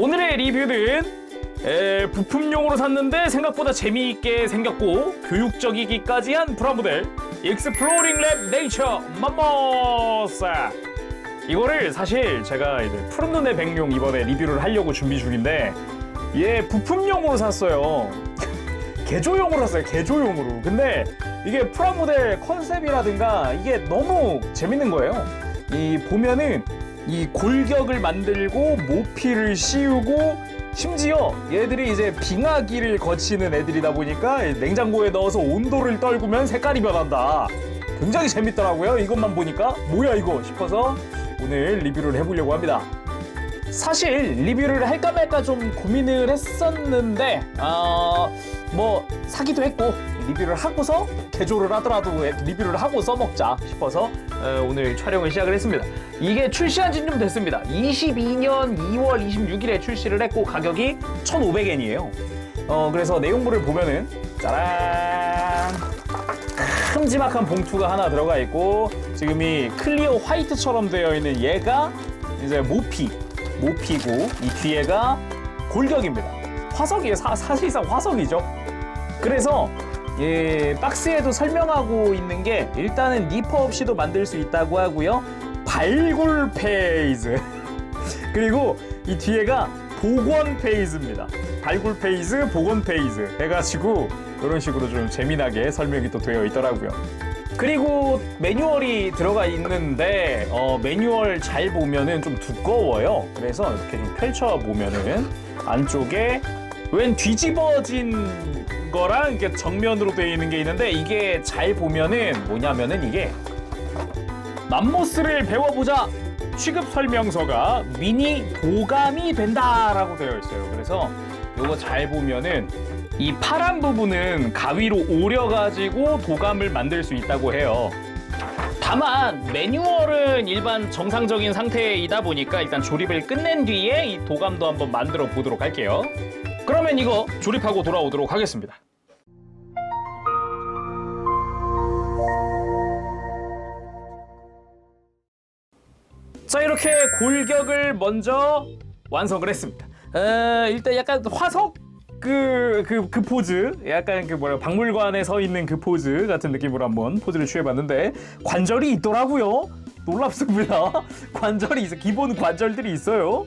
오늘의 리뷰는 부품용으로 샀는데 생각보다 재미있게 생겼고 교육적이기까지 한 프라모델 익스플로링 랩 네이처 맘모스. 이거를 사실 제가 이제 푸른 눈의 백룡 이번에 리뷰를 하려고 준비 중인데 얘 부품용으로 샀어요. 개조용으로 샀어요. 개조용으로. 근데 이게 프라모델 컨셉이라든가 이게 너무 재밌는 거예요. 이 보면은 이 골격을 만들고 모피를 씌우고 심지어 얘들이 이제 빙하기를 거치는 애들이다 보니까 냉장고에 넣어서 온도를 떨구면 색깔이 변한다. 굉장히 재밌더라고요. 이것만 보니까 뭐야 이거 싶어서 오늘 리뷰를 해보려고 합니다. 사실 리뷰를 할까 말까 좀 고민을 했었는데 뭐 사기도 했고 리뷰를 하고서 개조를 하더라도 리뷰를 하고 써먹자 싶어서 오늘 촬영을 시작을 했습니다. 이게 출시한 지 좀 됐습니다. 22년 2월 26일에 출시를 했고 가격이 1,500엔이에요. 그래서 내용물을 보면은 짜란 큼지막한 봉투가 하나 들어가 있고 지금 이 클리어 화이트처럼 되어 있는 얘가 이제 모피고 이 뒤에가 골격입니다. 화석이에요. 사실상 화석이죠. 그래서 박스에도 설명하고 있는 게 일단은 니퍼 없이도 만들 수 있다고 하고요. 발굴 페이즈 그리고 이 뒤에가 복원 페이즈입니다. 발굴 페이즈, 복원 페이즈 해가지고 이런 식으로 좀 재미나게 설명이 또 되어 있더라고요. 그리고 매뉴얼이 들어가 있는데 매뉴얼 잘 보면은 좀 두꺼워요. 그래서 이렇게 좀 펼쳐 보면은 안쪽에 웬 뒤집어진 거랑 이렇게 정면으로 되어 있는 게 있는데 이게 잘 보면은 뭐냐면은 이게 맘모스를 배워보자 취급 설명서가 미니 도감이 된다라고 되어 있어요. 그래서 요거 잘 보면은 이 파란 부분은 가위로 오려가지고 도감을 만들 수 있다고 해요. 다만 매뉴얼은 일반 정상적인 상태이다 보니까 일단 조립을 끝낸 뒤에 이 도감도 한번 만들어 보도록 할게요. 그러면 이거 조립하고 돌아오도록 하겠습니다. 자, 이렇게 골격을 먼저 완성을 했습니다. 일단 약간 화석 그 포즈, 약간 박물관에 서 있는 그 포즈 같은 느낌으로 한번 포즈를 취해봤는데 관절이 있더라고요. 놀랍습니다. 관절이 있어, 기본 관절들이 있어요.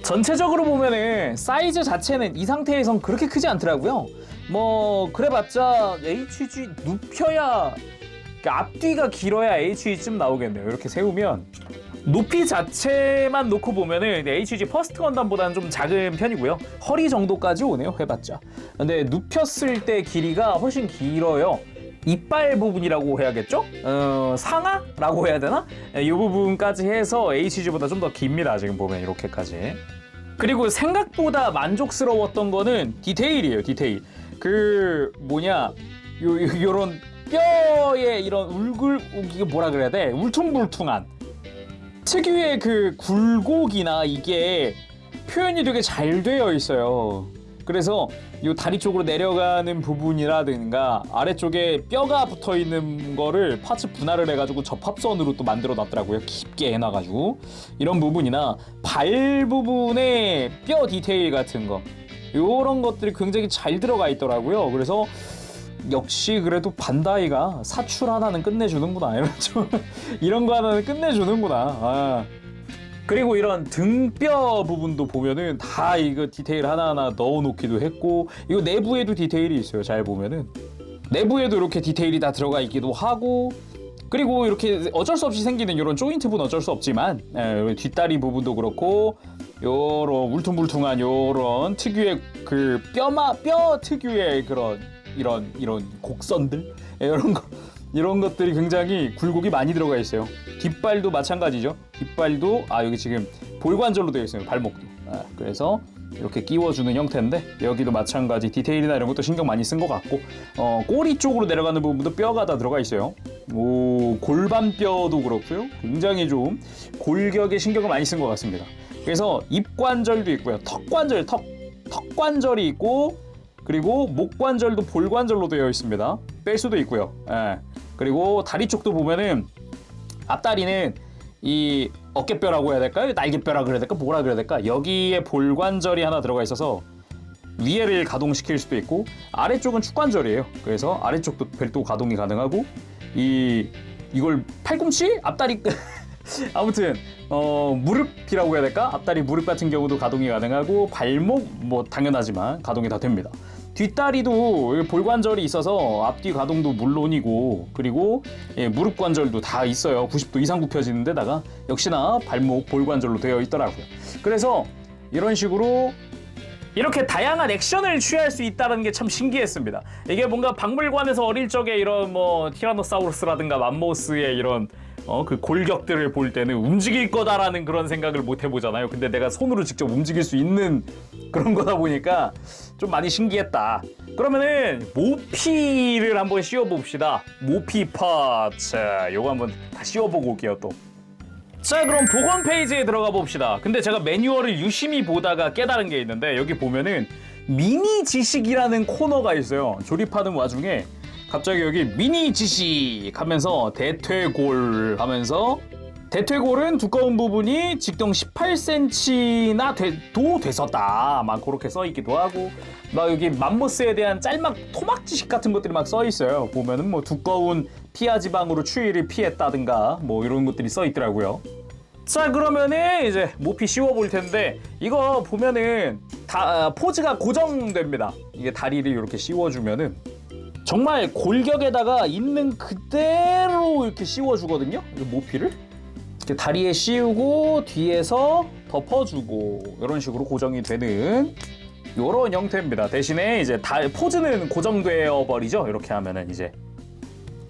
전체적으로 보면은 사이즈 자체는 이 상태에선 그렇게 크지 않더라고요. 뭐 그래봤자 HG 눕혀야 앞뒤가 길어야 HG쯤 나오겠네요. 이렇게 세우면 높이 자체만 놓고 보면은 HG 퍼스트 건담보다는 좀 작은 편이고요. 허리 정도까지 오네요. 해봤자. 근데 눕혔을 때 길이가 훨씬 길어요. 이빨 부분이라고 해야겠죠? 상하라고 해야 되나? 이 부분까지 해서 HG보다 좀 더 깁니다. 지금 보면 이렇게까지. 그리고 생각보다 만족스러웠던 거는 디테일이에요. 디테일. 요런 뼈에 이런 이게 뭐라 그래야 돼? 울퉁불퉁한 특유의 그 굴곡이나 이게 표현이 되게 잘 되어 있어요. 그래서 이 다리 쪽으로 내려가는 부분이라든가 아래쪽에 뼈가 붙어 있는 거를 파츠 분할을 해가지고 접합선으로 또 만들어 놨더라고요. 깊게 해놔가지고 이런 부분이나 발 부분에 뼈 디테일 같은 거 이런 것들이 굉장히 잘 들어가 있더라고요. 그래서 역시 그래도 반다이가 사출 하나는 끝내주는구나. 이런 거 하나는 끝내주는구나. 그리고 이런 등뼈 부분도 보면은 다 이거 디테일 하나하나 넣어놓기도 했고 이거 내부에도 디테일이 있어요. 잘 보면은 내부에도 이렇게 디테일이 다 들어가 있기도 하고 그리고 이렇게 어쩔 수 없이 생기는 이런 조인트 부분 어쩔 수 없지만 뒷다리 부분도 그렇고 요런 울퉁불퉁한 요런 특유의 그 뼈 특유의 그런 이런 곡선들 이런 것들이 굉장히 굴곡이 많이 들어가 있어요. 뒷발도 마찬가지죠. 뒷발도 여기 지금 볼관절로 되어 있어요. 발목도. 그래서 이렇게 끼워주는 형태인데 여기도 마찬가지 디테일이나 이런 것도 신경 많이 쓴 것 같고 꼬리 쪽으로 내려가는 부분도 뼈가 다 들어가 있어요. 골반뼈도 그렇고요. 굉장히 좀 골격에 신경을 많이 쓴 것 같습니다. 그래서 입관절도 있고요. 턱관절이 있고 그리고 목관절도 볼관절로 되어 있습니다. 뺄 수도 있고요. 그리고 다리 쪽도 보면은 앞다리는 이 어깨뼈라고 해야 될까요? 날개뼈라 그래야 될까? 뭐라 그래야 될까? 여기에 볼관절이 하나 들어가 있어서 위에를 가동시킬 수도 있고 아래쪽은 축관절이에요. 그래서 아래쪽도 별도 가동이 가능하고 이걸 팔꿈치? 앞다리 아무튼 무릎이라고 해야 될까? 앞다리 무릎 같은 경우도 가동이 가능하고 발목 뭐 당연하지만 가동이 다 됩니다. 뒷다리도 볼관절이 있어서 앞뒤 가동도 물론이고 그리고 무릎 관절도 다 있어요. 90도 이상 굽혀지는 데다가 역시나 발목 볼관절로 되어 있더라고요. 그래서 이런 식으로 이렇게 다양한 액션을 취할 수 있다는 게 참 신기했습니다. 이게 뭔가 박물관에서 어릴 적에 이런 뭐 티라노사우루스라든가 맘모스의 이런 그 골격들을 볼 때는 움직일 거다라는 그런 생각을 못 해보잖아요. 근데 내가 손으로 직접 움직일 수 있는 그런 거다 보니까 좀 많이 신기했다. 그러면은 모피를 한번 씌워봅시다. 모피 파츠 요거 한번 다 씌워보고 올게요 또. 자, 그럼 복원 페이지에 들어가 봅시다. 근데 제가 매뉴얼을 유심히 보다가 깨달은 게 있는데 여기 보면은 미니 지식이라는 코너가 있어요. 조립하는 와중에 갑자기 여기 미니 지식 하면서 대퇴골 하면서 대퇴골은 두꺼운 부분이 직경 18cm나 도 됐었다. 막 그렇게 써 있기도 하고 막 여기 맘모스에 대한 짤막 토막 지식 같은 것들이 막 써 있어요. 보면은 뭐 두꺼운 피하 지방으로 추위를 피했다든가 뭐 이런 것들이 써 있더라고요. 자, 그러면은 이제 모피 씌워볼 텐데 이거 보면은 다 포즈가 고정됩니다. 이게 다리를 이렇게 씌워주면은 정말 골격에다가 있는 그대로 이렇게 씌워주거든요. 모피를 이렇게 다리에 씌우고 뒤에서 덮어주고 이런 식으로 고정이 되는 이런 형태입니다. 대신에 이제 포즈는 고정되어 버리죠. 이렇게 하면은 이제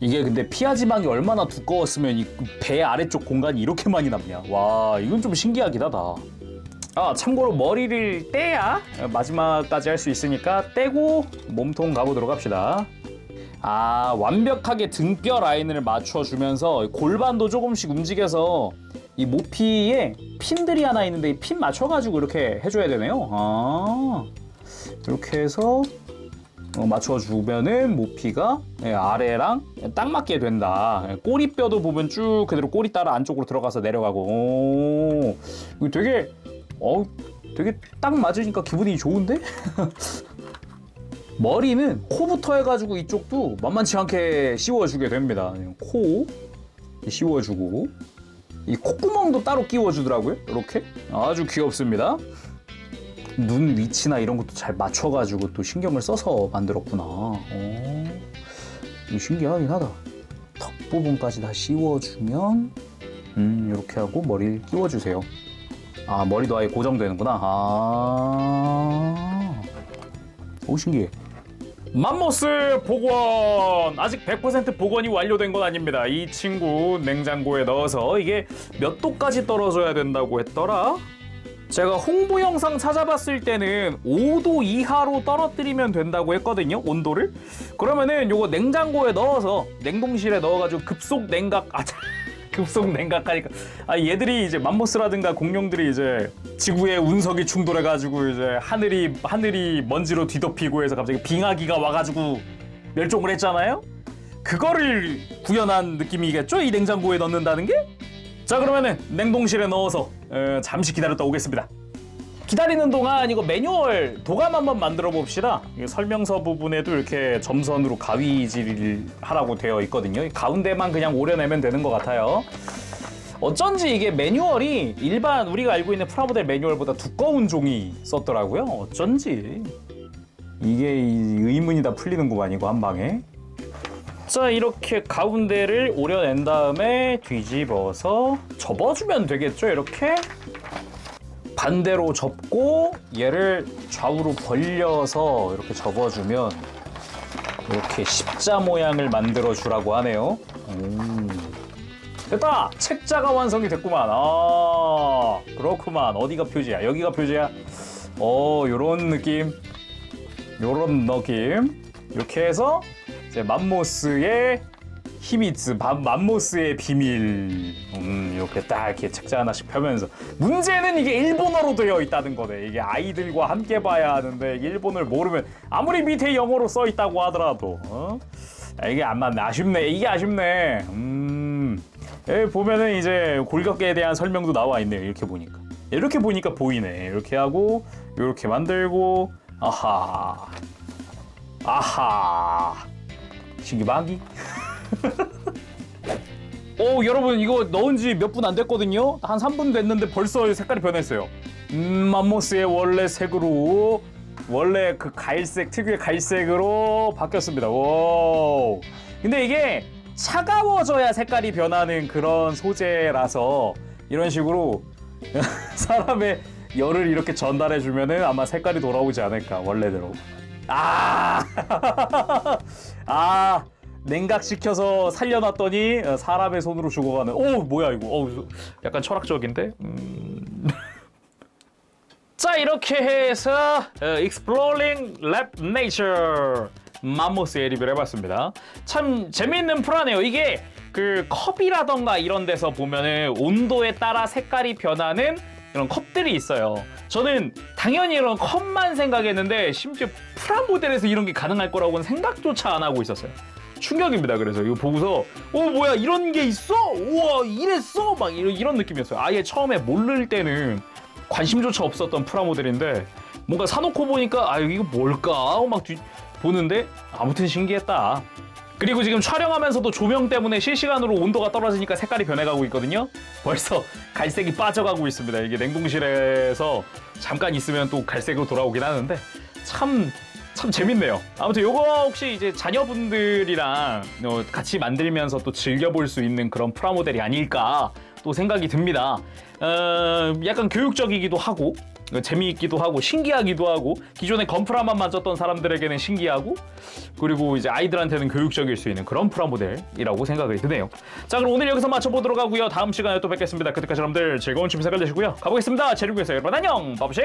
이게 근데 피하 지방이 얼마나 두꺼웠으면 이 배 아래쪽 공간이 이렇게 많이 남냐. 와, 이건 좀 신기하긴 하다. 아, 참고로 머리를 떼야 마지막까지 할 수 있으니까 떼고 몸통 가보도록 합시다. 아, 완벽하게 등뼈 라인을 맞춰주면서 골반도 조금씩 움직여서 이 모피에 핀들이 하나 있는데 이 핀 맞춰가지고 이렇게 해줘야 되네요. 아, 이렇게 해서 맞춰주면은 모피가 아래랑 딱 맞게 된다. 꼬리뼈도 보면 쭉 그대로 꼬리 따라 안쪽으로 들어가서 내려가고. 오, 이거 되게 딱 맞으니까 기분이 좋은데? 머리는 코부터 해가지고 이쪽도 만만치 않게 씌워주게 됩니다. 코 씌워주고 이 콧구멍도 따로 끼워주더라고요. 이렇게 아주 귀엽습니다. 눈 위치나 이런 것도 잘 맞춰가지고 또 신경을 써서 만들었구나. 이거 신기하긴 하다. 턱 부분까지 다 씌워주면 이렇게 하고 머리를 끼워주세요. 아, 머리도 아예 고정되는구나. 오, 신기해. 맘모스 복원! 아직 100% 복원이 완료된 건 아닙니다. 이 친구 냉장고에 넣어서 이게 몇 도까지 떨어져야 된다고 했더라? 제가 홍보 영상 찾아봤을 때는 5도 이하로 떨어뜨리면 된다고 했거든요, 온도를. 그러면은 요거 냉장고에 넣어서 냉동실에 넣어가지고 급속 냉각 하니까 얘들이 이제 맘모스라든가 공룡들이 이제 지구의 운석이 충돌해가지고 이제 하늘이 먼지로 뒤덮이고 해서 갑자기 빙하기가 와가지고 멸종을 했잖아요. 그거를 구현한 느낌이겠죠, 이 냉장고에 넣는다는 게? 자, 그러면은 냉동실에 넣어서 잠시 기다렸다 오겠습니다. 기다리는 동안 이거 매뉴얼 도감 한번 만들어 봅시다. 설명서 부분에도 이렇게 점선으로 가위질을 하라고 되어 있거든요. 가운데만 그냥 오려내면 되는 것 같아요. 어쩐지 이게 매뉴얼이 일반 우리가 알고 있는 프라모델 매뉴얼보다 두꺼운 종이 썼더라고요. 어쩐지 이게 의문이 다 풀리는구만 이거 한 방에. 자, 이렇게 가운데를 오려낸 다음에 뒤집어서 접어주면 되겠죠. 이렇게 반대로 접고 얘를 좌우로 벌려서 이렇게 접어주면 이렇게 십자 모양을 만들어 주라고 하네요. 됐다! 책자가 완성이 됐구만. 아, 그렇구만. 어디가 표지야? 여기가 표지야? 요런 느낌. 이렇게 해서 이제 맘모스의 히미츠, 맘모스의 비밀. 이렇게 딱 이렇게 책자 하나씩 펴면서. 문제는 이게 일본어로 되어 있다는 거네. 이게 아이들과 함께 봐야 하는데 이게 일본어를 모르면 아무리 밑에 영어로 써 있다고 하더라도 이게 안 맞네. 아쉽네. 이게 아쉽네. 여기 보면은 이제 골격계에 대한 설명도 나와 있네요. 이렇게 보니까 보이네. 이렇게 하고 이렇게 만들고 아하 신기방기. 오 여러분 이거 넣은 지 몇 분 안 됐거든요. 한 3분 됐는데 벌써 색깔이 변했어요. 맘모스의 원래 색으로 원래 그 갈색 특유의 갈색으로 바뀌었습니다. 오. 근데 이게 차가워져야 색깔이 변하는 그런 소재라서 이런 식으로 사람의 열을 이렇게 전달해 주면은 아마 색깔이 돌아오지 않을까 원래대로. 냉각시켜서 살려놨더니 사람의 손으로 죽어가는. 오 뭐야 이거. 약간 철학적인데. 자 이렇게 해서 Exploring Lab Nature 맘모스의 리뷰를 해봤습니다. 참 재미있는 프라네요. 이게 그 컵이라던가 이런 데서 보면은 온도에 따라 색깔이 변하는 이런 컵들이 있어요. 저는 당연히 이런 컵만 생각했는데 심지어 프라모델에서 이런 게 가능할 거라고는 생각조차 안 하고 있었어요. 충격입니다. 그래서 이거 보고서 뭐야 이런 게 있어? 우와 이랬어? 막 이런 느낌이었어요. 아예 처음에 모를 때는 관심조차 없었던 프라모델인데 뭔가 사놓고 보니까 이거 뭘까? 막 보는데 아무튼 신기했다. 그리고 지금 촬영하면서도 조명 때문에 실시간으로 온도가 떨어지니까 색깔이 변해가고 있거든요. 벌써 갈색이 빠져가고 있습니다. 이게 냉동실에서 잠깐 있으면 또 갈색으로 돌아오긴 하는데 참 재밌네요. 아무튼 요거 혹시 이제 자녀분들이랑 같이 만들면서 또 즐겨볼 수 있는 그런 프라모델이 아닐까 또 생각이 듭니다. 약간 교육적이기도 하고 재미있기도 하고 신기하기도 하고 기존에 건프라만 만졌던 사람들에게는 신기하고 그리고 이제 아이들한테는 교육적일 수 있는 그런 프라모델이라고 생각이 드네요. 자 그럼 오늘 여기서 마쳐보도록 하고요. 다음 시간에 또 뵙겠습니다. 그때까지 여러분들 즐거운 취미 생활 되시고요. 가보겠습니다. 제리구에서 여러분 안녕. 바보시.